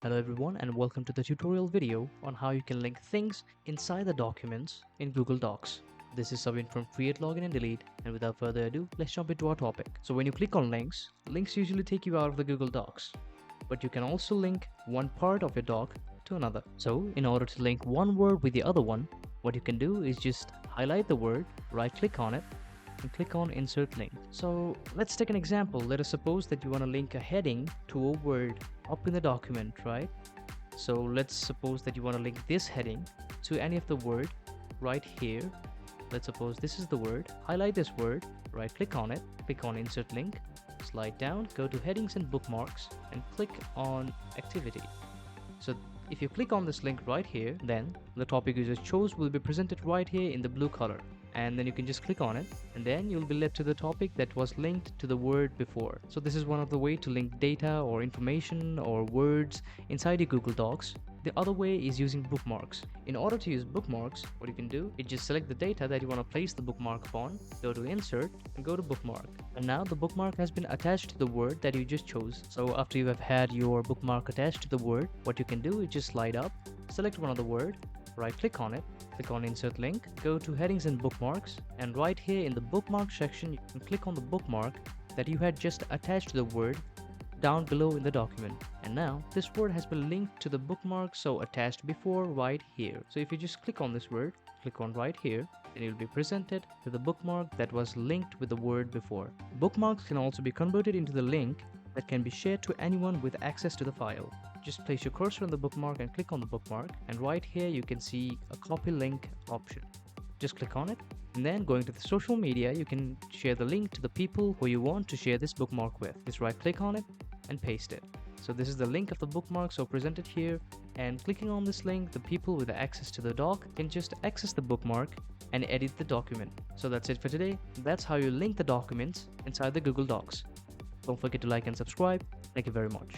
Hello everyone and welcome to the tutorial video on how you can link things inside the documents in Google Docs. This is Sabin from Create, Login and Delete, and without further ado, let's jump into our topic. So when you click on links, links usually take you out of the Google Docs, but you can also link one part of your doc to another. So in order to link one word with the other one, what you can do is just highlight the word, right click on it, and click on insert link. So let's take an example. Let us suppose that you want to link a heading to a word up in the document, right? So let's suppose that you want to link this heading to any of the word right here. Let's suppose this is the word. Highlight this word, right click on it, click on insert link, slide down, go to headings and bookmarks and click on activity. So if you click on this link right here, then the topic you just chose will be presented right here in the blue color. And then you can just click on it and then you'll be led to the topic that was linked to the word before. So this is one of the way to link data or information or words inside your Google Docs. The other way is using bookmarks. In order to use bookmarks, what you can do is just select the data that you want to place the bookmark upon, go to insert and go to bookmark. And now the bookmark has been attached to the word that you just chose. So after you have had your bookmark attached to the word, what you can do is just slide up, select one of the word, right click on it, click on insert link, go to headings and bookmarks, and right here in the bookmark section you can click on the bookmark that you had just attached to the word down below in the document. And now this word has been linked to the bookmark so attached before right here. So if you just click on this word, click on right here, then you'll be presented to the bookmark that was linked with the word before. Bookmarks can also be converted into the link that can be shared to anyone with access to the file. Just place your cursor on the bookmark and click on the bookmark, and right here you can see a copy link option. Just click on it, and then going to the social media, you can share the link to the people who you want to share this bookmark with. Just right click on it and paste it. So this is the link of the bookmark so presented here, and clicking on this link, the people with access to the doc can just access the bookmark and edit the document. So that's it for today. That's how you link the documents inside the Google Docs. Don't forget to like and subscribe. Thank you very much.